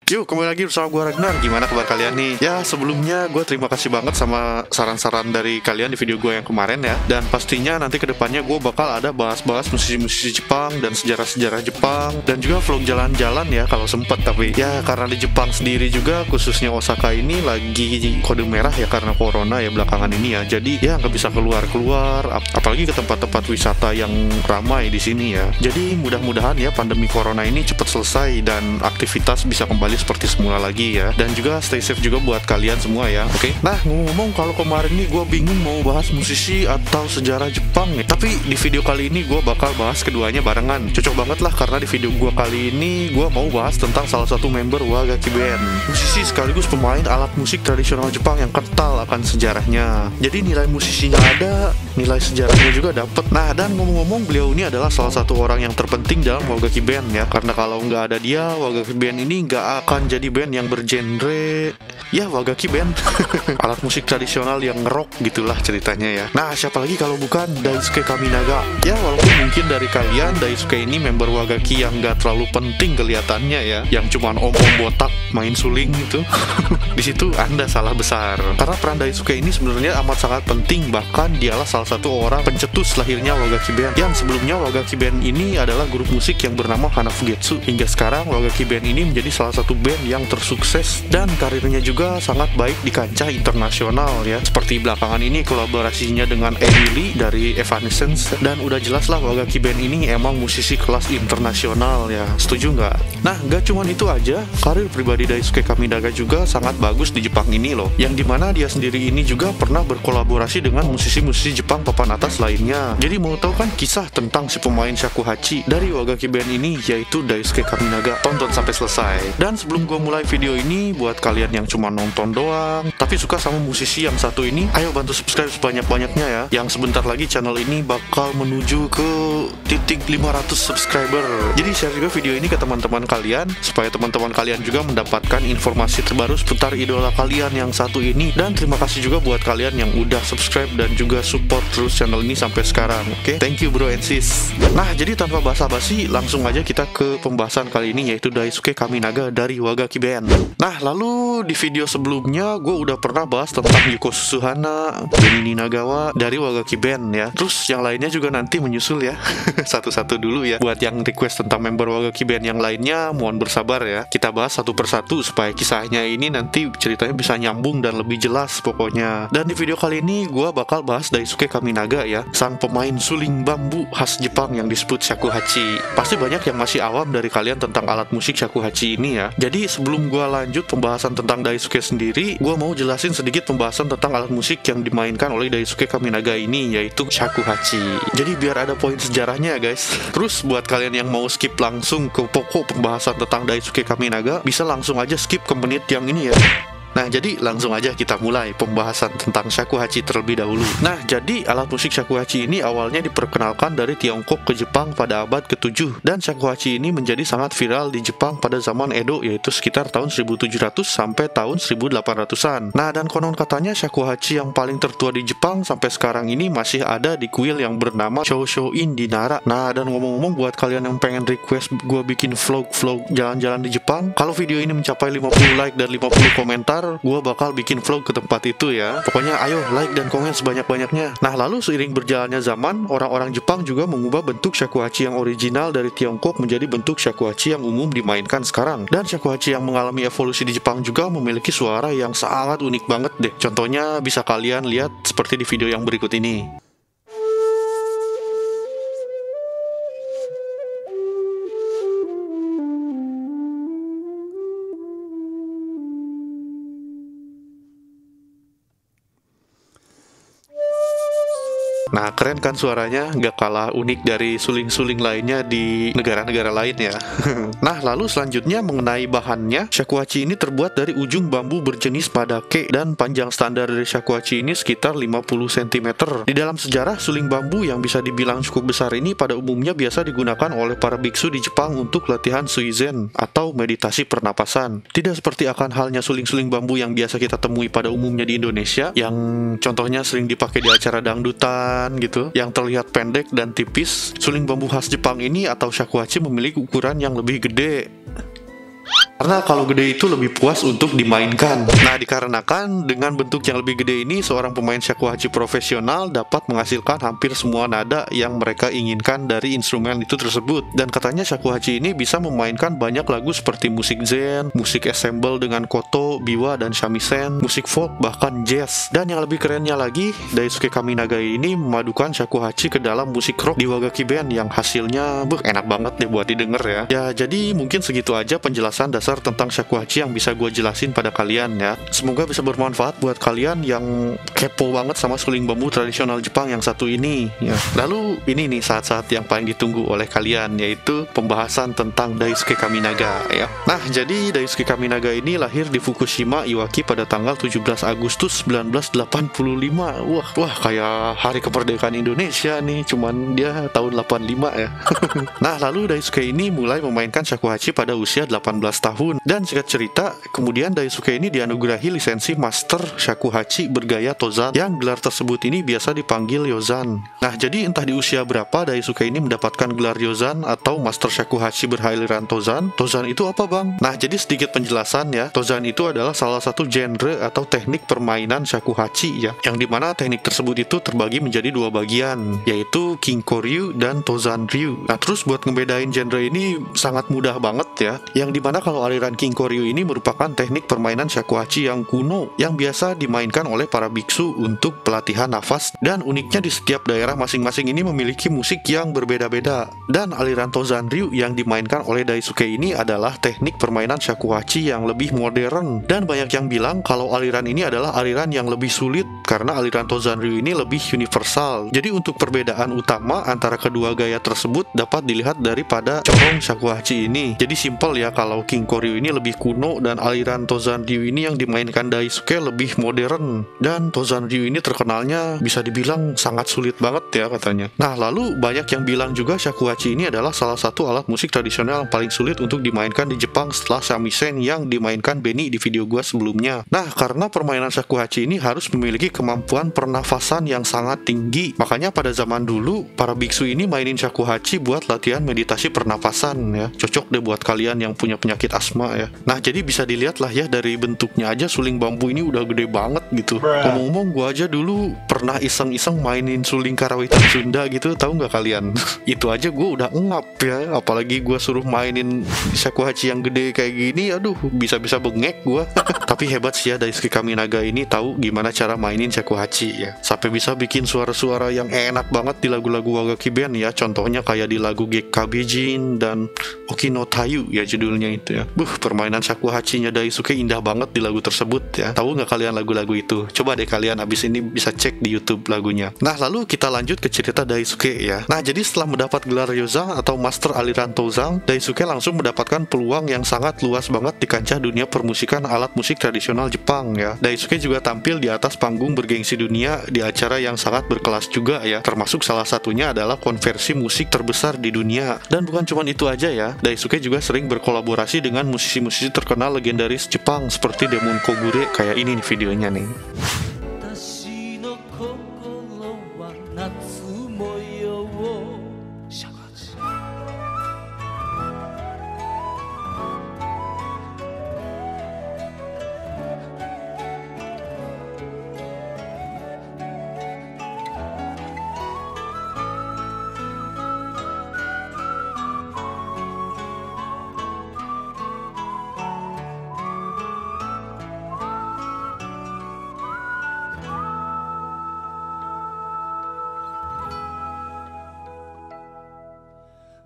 Yuk, kembali lagi bersama gue Ragnar. Gimana kabar kalian nih? Ya, sebelumnya gue terima kasih banget sama saran-saran dari kalian di video gue yang kemarin ya. Dan pastinya nanti kedepannya gue bakal ada bahas-bahas musisi-musisi Jepang dan sejarah-sejarah Jepang. Dan juga vlog jalan-jalan ya kalau sempet. Tapi ya karena di Jepang sendiri juga, khususnya Osaka ini lagi kode merah ya karena corona ya belakangan ini ya. Jadi ya nggak bisa keluar-keluar, apalagi ke tempat-tempat wisata yang ramai di sini ya. Jadi mudah-mudahan ya pandemi corona ini cepat selesai dan aktivitas bisa kembali seperti semula lagi ya. Dan juga stay safe juga buat kalian semua ya. Oke. Nah, ngomong-ngomong, kalau kemarin nih gue bingung mau bahas musisi atau sejarah Jepang ya. Tapi di video kali ini gue bakal bahas keduanya barengan. Cocok banget lah karena di video gue kali ini gue mau bahas tentang salah satu member Wagaki Band, musisi sekaligus pemain alat musik tradisional Jepang yang kental akan sejarahnya. Jadi nilai musisinya ada, nilai sejarahnya juga dapet. Nah, dan ngomong-ngomong, beliau ini adalah salah satu orang yang terpenting dalam Wagaki Band ya. Karena kalau nggak ada dia, Wagaki Band ini nggak akan jadi band yang bergenre ya Wagaki Band. Alat musik tradisional yang ngerok gitulah ceritanya ya. Nah, siapa lagi kalau bukan Daisuke Kaminaga. Ya, walaupun mungkin dari kalian Daisuke ini member Wagaki yang nggak terlalu penting kelihatannya ya, yang cuman om-om botak main suling gitu. Di situ Anda salah besar. Karena peran Daisuke ini sebenarnya amat sangat penting, bahkan dialah salah satu orang pencetus lahirnya Wagaki Band. Yang sebelumnya Wagaki Band ini adalah grup musik yang bernama Hanafugetsu. Hingga sekarang Wagaki Band ini menjadi salah satu band yang tersukses dan karirnya juga sangat baik di kancah internasional ya. Seperti belakangan ini kolaborasinya dengan Emily dari Evanescence, dan udah jelas lah Wagaki Band ini emang musisi kelas internasional ya. Setuju nggak? Nah, nggak cuman itu aja, karir pribadi Daisuke Kaminaga juga sangat bagus di Jepang ini loh. Yang dimana dia sendiri ini juga pernah berkolaborasi dengan musisi-musisi Jepang papan atas lainnya. Jadi mau tahu kan kisah tentang si pemain shakuhachi dari Wagaki Band ini, yaitu Daisuke Kaminaga? Tonton sampai selesai. Dan sebelum gue mulai video ini, buat kalian yang cuma nonton doang tapi suka sama musisi yang satu ini, ayo bantu subscribe sebanyak-banyaknya ya. Yang sebentar lagi channel ini bakal menuju ke titik 500 subscriber. Jadi share juga video ini ke teman-teman kalian supaya teman-teman kalian juga mendapatkan informasi terbaru seputar idola kalian yang satu ini. Dan terima kasih juga buat kalian yang udah subscribe dan juga support terus channel ini sampai sekarang. Oke, thank you bro and sis. Nah, jadi tanpa basa-basi langsung aja kita ke pembahasan kali ini, yaitu Daisuke Kaminaga dari Wagaki Band. Nah, lalu di video sebelumnya gue udah pernah bahas tentang Yuko Susuhana, Benny Ninagawa dari Wagaki Band ya. Terus yang lainnya juga nanti menyusul ya. Satu-satu dulu ya. Buat yang request tentang member Wagaki Band yang lainnya, mohon bersabar ya. Kita bahas satu persatu supaya kisahnya ini nanti ceritanya bisa nyambung dan lebih jelas pokoknya. Dan di video kali ini gue bakal bahas Daisuke Kaminaga ya, sang pemain suling bambu khas Jepang yang disebut shakuhachi. Pasti banyak yang masih awam dari kalian tentang alat musik shakuhachi ini ya. Jadi sebelum gue lanjut pembahasan tentang Daisuke sendiri, gue mau jelasin sedikit pembahasan tentang alat musik yang dimainkan oleh Daisuke Kaminaga ini, yaitu shakuhachi. Jadi biar ada poin sejarahnya ya guys. Terus buat kalian yang mau skip langsung ke pokok pembahasan tentang Daisuke Kaminaga, bisa langsung aja skip ke menit yang ini ya. Nah, jadi langsung aja kita mulai pembahasan tentang shakuhachi terlebih dahulu. Nah, jadi alat musik shakuhachi ini awalnya diperkenalkan dari Tiongkok ke Jepang pada abad ke-7. Dan shakuhachi ini menjadi sangat viral di Jepang pada zaman Edo, yaitu sekitar tahun 1700 sampai tahun 1800-an. Nah, dan konon katanya shakuhachi yang paling tertua di Jepang sampai sekarang ini masih ada di kuil yang bernama Chōshō-in di Nara. Nah, dan ngomong-ngomong, buat kalian yang pengen request gue bikin vlog jalan-jalan di Jepang, kalau video ini mencapai 50 like dan 50 komentar, gue bakal bikin vlog ke tempat itu ya. Pokoknya ayo like dan komen sebanyak-banyaknya. Nah, lalu seiring berjalannya zaman, orang-orang Jepang juga mengubah bentuk shakuhachi yang original dari Tiongkok menjadi bentuk shakuhachi yang umum dimainkan sekarang. Dan shakuhachi yang mengalami evolusi di Jepang juga memiliki suara yang sangat unik banget deh. Contohnya bisa kalian lihat seperti di video yang berikut ini. Nah, keren kan suaranya? Gak kalah unik dari suling-suling lainnya di negara-negara lain ya. Nah, lalu selanjutnya mengenai bahannya, shakuhachi ini terbuat dari ujung bambu berjenis madake, dan panjang standar dari shakuhachi ini sekitar 50 cm. Di dalam sejarah, suling bambu yang bisa dibilang cukup besar ini pada umumnya biasa digunakan oleh para biksu di Jepang untuk latihan suizen atau meditasi pernapasan. Tidak seperti akan halnya suling-suling bambu yang biasa kita temui pada umumnya di Indonesia, yang contohnya sering dipakai di acara dangdutan gitu, yang terlihat pendek dan tipis. Suling bambu khas Jepang ini atau shakuhachi memiliki ukuran yang lebih gede. Karena kalau gede itu lebih puas untuk dimainkan. Nah, dikarenakan dengan bentuk yang lebih gede ini, seorang pemain shakuhachi profesional dapat menghasilkan hampir semua nada yang mereka inginkan dari instrumen itu tersebut. Dan katanya shakuhachi ini bisa memainkan banyak lagu seperti musik zen, musik ensemble dengan koto, biwa, dan shamisen, musik folk, bahkan jazz. Dan yang lebih kerennya lagi, Daisuke Kaminaga ini memadukan shakuhachi ke dalam musik rock di Wagaki Band yang hasilnya enak banget deh buat didengar ya. Ya, jadi mungkin segitu aja penjelasan dasar tentang shakuhachi yang bisa gue jelasin pada kalian ya. Semoga bisa bermanfaat buat kalian yang kepo banget sama suling bambu tradisional Jepang yang satu ini ya. Lalu ini nih saat-saat yang paling ditunggu oleh kalian, yaitu pembahasan tentang Daisuke Kaminaga ya. Nah, jadi Daisuke Kaminaga ini lahir di Fukushima, Iwaki pada tanggal 17 Agustus 1985. Wah kayak hari kemerdekaan Indonesia nih, cuman dia tahun 85 ya. Nah, lalu Daisuke ini mulai memainkan shakuhachi pada usia 18 tahun. Dan singkat cerita, kemudian Daisuke ini dianugerahi lisensi Master Shakuhachi bergaya Tozan, yang gelar tersebut ini biasa dipanggil Yozan. Nah, jadi entah di usia berapa Daisuke ini mendapatkan gelar Yozan atau Master Shakuhachi beraliran Tozan. Tozan itu apa, Bang? Nah, jadi sedikit penjelasan ya. Tozan itu adalah salah satu genre atau teknik permainan shakuhachi ya, yang dimana teknik tersebut itu terbagi menjadi dua bagian, yaitu Kinkoryu dan Tozan Ryu. Nah, terus buat ngebedain genre ini sangat mudah banget ya, yang dimana kalau aliran Kinkoryu ini merupakan teknik permainan shakuhachi yang kuno yang biasa dimainkan oleh para biksu untuk pelatihan nafas, dan uniknya di setiap daerah masing-masing ini memiliki musik yang berbeda-beda. Dan aliran Tozan Ryu yang dimainkan oleh Daisuke ini adalah teknik permainan shakuhachi yang lebih modern, dan banyak yang bilang kalau aliran ini adalah aliran yang lebih sulit karena aliran Tozan Ryu ini lebih universal. Jadi untuk perbedaan utama antara kedua gaya tersebut dapat dilihat daripada corong shakuhachi ini. Jadi simpel ya, kalau Kinkoryu ini lebih kuno dan aliran Tozan Ryu ini yang dimainkan Daisuke lebih modern. Dan Tozan Ryu ini terkenalnya bisa dibilang sangat sulit banget ya katanya. Nah, lalu banyak yang bilang juga shakuhachi ini adalah salah satu alat musik tradisional yang paling sulit untuk dimainkan di Jepang setelah shamisen yang dimainkan Benny di video gua sebelumnya. Nah, karena permainan shakuhachi ini harus memiliki kemampuan pernafasan yang sangat tinggi. Makanya pada zaman dulu para biksu ini mainin shakuhachi buat latihan meditasi pernafasan ya. Cocok deh buat kalian yang punya penyakit asma ya. Nah, jadi bisa dilihat lah ya, dari bentuknya aja suling bambu ini udah gede banget gitu. Ngomong-ngomong, gua aja dulu pernah iseng-iseng mainin suling karawitan Sunda gitu, tahu nggak kalian? Itu aja gua udah ngap ya, apalagi gua suruh mainin shakuhachi yang gede kayak gini, aduh bisa-bisa bengek gua. Tapi hebat sih ya Daisuke Kaminaga ini tahu gimana cara mainin shakuhachi ya. Sampai bisa bikin suara-suara yang enak banget di lagu-lagu Wagaki Band ya. Contohnya kayak di lagu Gekkabejin dan Okinotayu ya judulnya itu ya. Permainan shakuhachi-nya Daisuke indah banget di lagu tersebut ya. Tahu nggak kalian lagu-lagu itu? Coba deh kalian abis ini bisa cek di YouTube lagunya. Nah, lalu kita lanjut ke cerita Daisuke ya. Nah, jadi setelah mendapat gelar Yozan atau Master aliran Tozan, Daisuke langsung mendapatkan peluang yang sangat luas banget di kancah dunia permusikan alat musik tradisional Jepang ya. Daisuke juga tampil di atas panggung bergengsi dunia di acara yang sangat berkelas juga ya. Termasuk salah satunya adalah konversi musik terbesar di dunia. Dan bukan cuma itu aja ya, Daisuke juga sering berkolaborasi dengan musisi-musisi terkenal legendaris Jepang seperti Demon Kogure. Kayak ini nih videonya nih.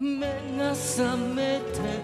目が覚めて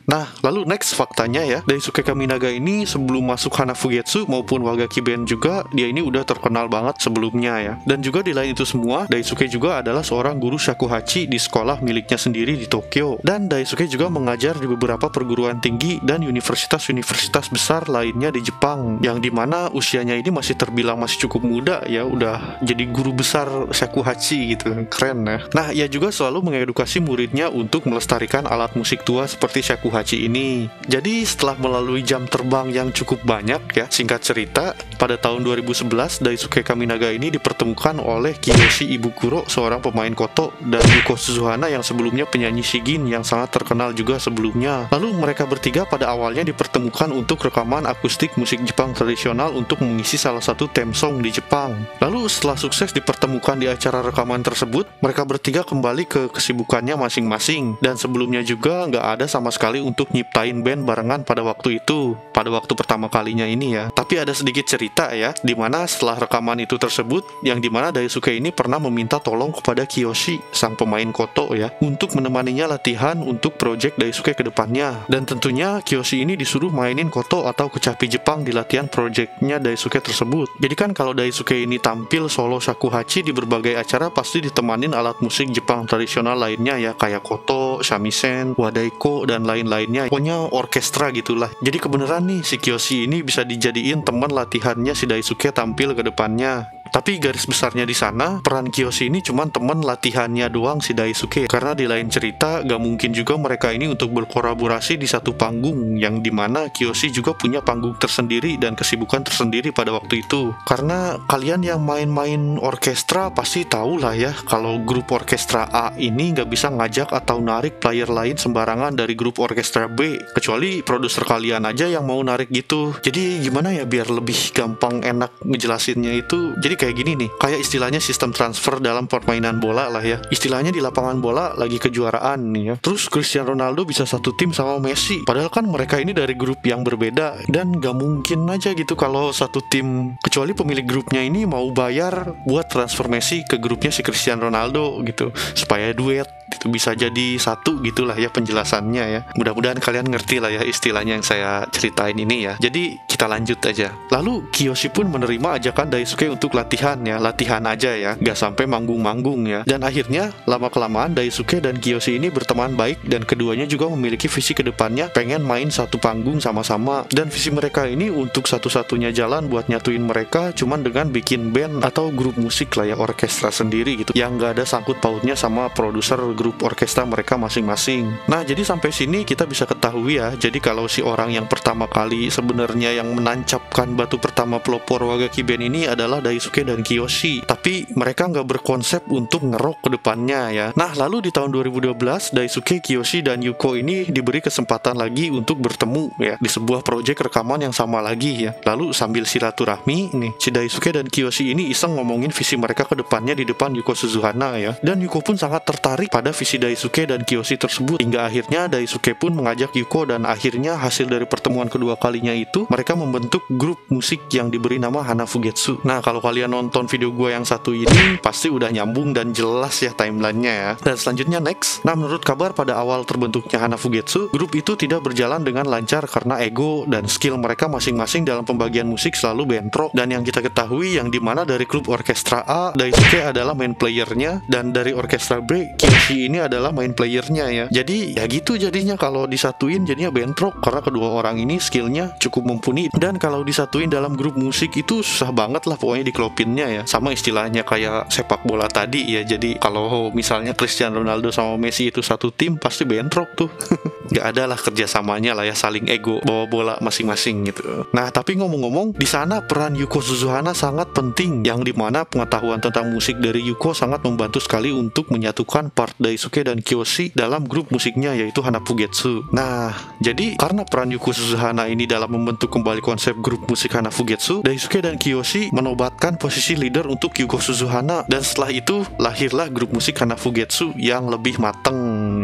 Nah, lalu next faktanya ya, Daisuke Kaminaga ini sebelum masuk Hanafugetsu maupun Wagaki Band juga, dia ini udah terkenal banget sebelumnya ya. Dan juga di lain itu semua, Daisuke juga adalah seorang guru shakuhachi di sekolah miliknya sendiri di Tokyo. Dan Daisuke juga mengajar di beberapa perguruan tinggi dan universitas-universitas besar lainnya di Jepang, yang dimana usianya ini masih terbilang masih cukup muda ya, udah jadi guru besar shakuhachi gitu, keren ya. Nah, ia juga selalu mengedukasi muridnya untuk melestarikan alat musik tua seperti shakuhachi ini. Jadi setelah melalui jam terbang yang cukup banyak ya, singkat cerita, pada tahun 2011 Daisuke Kaminaga ini dipertemukan oleh Kiyoshi Ibukuro, seorang pemain koto, dan Yuko Suzuhana yang sebelumnya penyanyi shigin yang sangat terkenal juga sebelumnya. Lalu mereka bertiga pada awalnya dipertemukan untuk rekaman akustik musik Jepang tradisional untuk mengisi salah satu theme song di Jepang. Lalu setelah sukses dipertemukan di acara rekaman tersebut, mereka bertiga kembali ke kesibukannya masing-masing, dan sebelumnya juga nggak ada sama sekali untuk nyiptain band barengan pada waktu itu, pada waktu pertama kalinya ini ya. Tapi ada sedikit cerita ya, dimana setelah rekaman itu tersebut, yang dimana Daisuke ini pernah meminta tolong kepada Kiyoshi, sang pemain koto ya, untuk menemaninya latihan untuk project Daisuke ke depannya. Dan tentunya Kiyoshi ini disuruh mainin koto atau kecapi Jepang di latihan projectnya Daisuke tersebut. Jadi kan kalau Daisuke ini tampil solo shakuhachi di berbagai acara pasti ditemanin alat musik Jepang tradisional lainnya ya, kayak koto, shamisen, wadaiko, dan lain-lainnya. Pokoknya orkestra gitulah. Jadi kebenaran nih si Kiyoshi ini bisa dijadiin teman latihannya si Daisuke tampil ke depannya. Tapi garis besarnya di sana, peran Kiyoshi ini cuma teman latihannya doang si Daisuke. Karena di lain cerita, gak mungkin juga mereka ini untuk berkolaborasi di satu panggung, yang dimana Kiyoshi juga punya panggung tersendiri dan kesibukan tersendiri pada waktu itu. Karena kalian yang main-main orkestra pasti tahu lah ya, kalau grup orkestra A ini gak bisa ngajak atau narik player lain sembarangan dari grup orkestra B, kecuali produser kalian aja yang mau narik gitu. Jadi gimana ya biar lebih gampang enak ngejelasinnya itu. Jadi kayak gini nih, kayak istilahnya sistem transfer dalam permainan bola lah ya. Istilahnya di lapangan bola lagi kejuaraan nih ya, terus Cristiano Ronaldo bisa satu tim sama Messi, padahal kan mereka ini dari grup yang berbeda, dan gak mungkin aja gitu kalau satu tim, kecuali pemilik grupnya ini mau bayar buat transfer Messi ke grupnya si Cristiano Ronaldo gitu, supaya duet itu bisa jadi satu gitulah ya penjelasannya ya. Mudah-mudahan kalian ngerti lah ya istilahnya yang saya ceritain ini ya. Jadi kita lanjut aja. Lalu Kiyoshi pun menerima ajakan Daisuke untuk latihan ya, latihan aja ya, gak sampai manggung-manggung ya. Dan akhirnya lama-kelamaan Daisuke dan Kiyoshi ini berteman baik, dan keduanya juga memiliki visi ke depannya pengen main satu panggung sama-sama. Dan visi mereka ini untuk satu-satunya jalan buat nyatuin mereka cuman dengan bikin band atau grup musik lah ya, orkestra sendiri gitu, yang gak ada sangkut pautnya sama produser grup orkestra mereka masing-masing. Nah, jadi sampai sini kita bisa ketahui ya, jadi kalau si orang yang pertama kali sebenarnya yang menancapkan batu pertama pelopor Wagaki Band ini adalah Daisuke dan Kiyoshi, tapi mereka nggak berkonsep untuk ngerok ke depannya ya. Nah, lalu di tahun 2012 Daisuke, Kiyoshi, dan Yuko ini diberi kesempatan lagi untuk bertemu ya di sebuah proyek rekaman yang sama lagi ya. Lalu sambil silaturahmi nih, si Daisuke dan Kiyoshi ini iseng ngomongin visi mereka ke depannya di depan Yuko Suzuhana ya. Dan Yuko pun sangat tertarik pada visi Daisuke dan Kiyoshi tersebut, hingga akhirnya Daisuke pun mengajak Yuko, dan akhirnya hasil dari pertemuan kedua kalinya itu mereka membentuk grup musik yang diberi nama Hanafugetsu. Nah, kalau kalian nonton video gue yang satu ini pasti udah nyambung dan jelas ya timelinenya ya. Dan selanjutnya next. Nah, menurut kabar pada awal terbentuknya Hanafugetsu, grup itu tidak berjalan dengan lancar karena ego dan skill mereka masing-masing dalam pembagian musik selalu bentrok. Dan yang kita ketahui yang dimana dari grup orkestra A, Daisuke adalah main playernya, dan dari orkestra B, Kiyoshi ini adalah main playernya ya. Jadi ya gitu jadinya kalau disatuin jadinya bentrok, karena kedua orang ini skillnya cukup mumpuni, dan kalau disatuin dalam grup musik itu susah banget lah pokoknya dikelopinnya ya. Sama istilahnya kayak sepak bola tadi ya, jadi kalau misalnya Cristiano Ronaldo sama Messi itu satu tim pasti bentrok tuh. Gak ada lah kerjasamanya lah ya, saling ego bawa bola masing-masing gitu. Nah, tapi ngomong-ngomong, di sana peran Yuko Suzuhana sangat penting, yang dimana pengetahuan tentang musik dari Yuko sangat membantu sekali untuk menyatukan part Daisuke dan Kiyoshi dalam grup musiknya yaitu Hanafugetsu. Nah, jadi karena peran Yuko Suzuhana ini dalam membentuk kembali konsep grup musik Hanafugetsu, Daisuke dan Kiyoshi menobatkan posisi leader untuk Yuko Suzuhana, dan setelah itu lahirlah grup musik Hanafugetsu yang lebih mateng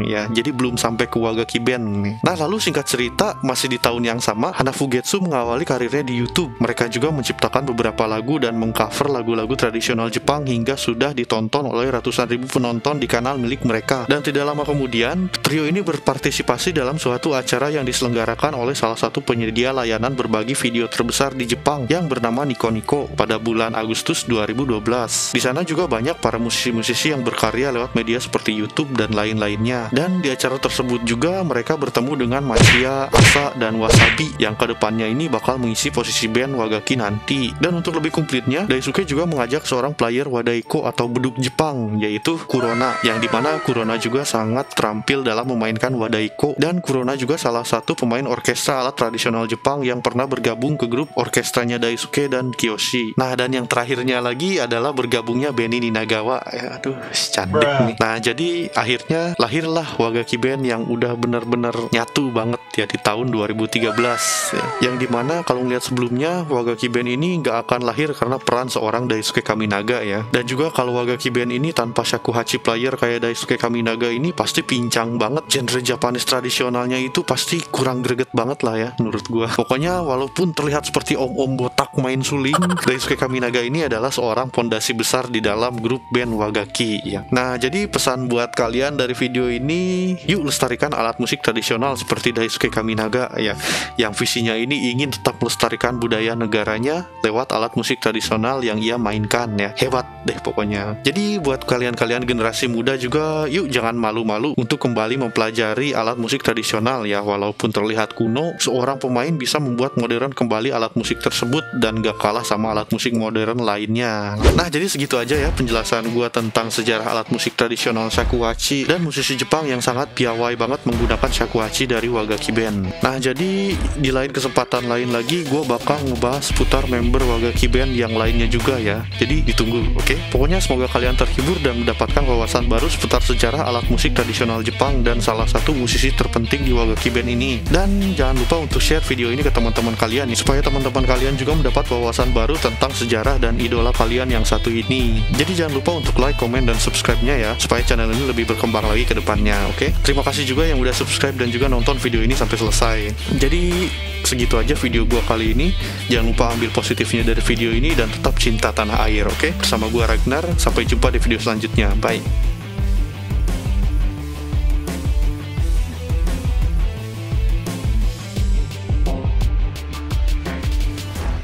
ya. Jadi belum sampai ke Wagaki Band nih. Nah, lalu singkat cerita, masih di tahun yang sama Hanafugetsu mengawali karirnya di YouTube. Mereka juga menciptakan beberapa lagu dan mengcover lagu-lagu tradisional Jepang hingga sudah ditonton oleh ratusan ribu penonton di kanal milik mereka. Dan tidak lama kemudian, trio ini berpartisipasi dalam suatu acara yang diselenggarakan oleh salah satu penyedia layanan berbagi video terbesar di Jepang yang bernama Nico Nico pada bulan Agustus 2012. Di sana juga banyak para musisi-musisi yang berkarya lewat media seperti YouTube dan lain-lainnya. Dan di acara tersebut juga mereka bertemu dengan Machiya, Asa, dan Wasabi yang kedepannya ini bakal mengisi posisi band Wagaki nanti. Dan untuk lebih komplitnya, Daisuke juga mengajak seorang player wadaiko atau beduk Jepang yaitu Kurona, yang dimana dimana Kurona juga sangat terampil dalam memainkan wadaiko, dan Kurona juga salah satu pemain orkestra alat tradisional Jepang yang pernah bergabung ke grup orkestranya Daisuke dan Kiyoshi. Nah, dan yang terakhirnya lagi adalah bergabungnya Benny Ninagawa. Aduh, cantik nih. Nah, jadi akhirnya lahirlah Wagaki Band yang udah benar-benar nyatu banget ya di tahun 2013 ya. Yang dimana kalau ngeliat sebelumnya Wagaki Band ini nggak akan lahir karena peran seorang Daisuke Kaminaga ya. Dan juga kalau Wagaki Band ini tanpa shakuhachi player kayak Daisuke Kaminaga ini pasti pincang banget. Genre Japanese tradisionalnya itu pasti kurang greget banget lah ya menurut gua. Pokoknya walaupun terlihat seperti om-om botak main suling, Daisuke Kaminaga ini adalah seorang pondasi besar di dalam grup band Wagaki ya. Nah, jadi pesan buat kalian dari video ini, yuk lestarikan alat musik tradisional seperti Daisuke Kaminaga ya, yang visinya ini ingin tetap melestarikan budaya negaranya lewat alat musik tradisional yang ia mainkan ya. Hebat deh pokoknya. Jadi buat kalian-kalian generasi muda juga, yuk jangan malu-malu untuk kembali mempelajari alat musik tradisional ya. Walaupun terlihat kuno, seorang pemain bisa membuat modern kembali alat musik tersebut dan gak kalah sama alat musik modern lainnya. Nah, jadi segitu aja ya penjelasan gua tentang sejarah alat musik tradisional shakuhachi dan musisi Jepang yang sangat piawai banget menggunakan shakuhachi dari Wagaki Band. Nah, jadi di lain kesempatan lain lagi gue bakal ngebahas seputar member Wagaki Band yang lainnya juga ya. Jadi ditunggu, oke? Pokoknya semoga kalian terhibur dan mendapatkan wawasan baru seputar sejarah alat musik tradisional Jepang dan salah satu musisi terpenting di Wagaki Band ini. Dan jangan lupa untuk share video ini ke teman-teman kalian nih, supaya teman-teman kalian juga mendapat wawasan baru tentang sejarah dan idola kalian yang satu ini. Jadi jangan lupa untuk like, komen, dan subscribe-nya ya, supaya channel ini lebih berkembang lagi ke depannya, oke? Terima kasih juga yang udah subscribe dan juga nonton video ini sampai selesai. Jadi segitu aja video gua kali ini. Jangan lupa ambil positifnya dari video ini dan tetap cinta tanah air, oke? Bersama gua Ragnar, sampai jumpa di video selanjutnya. Bye.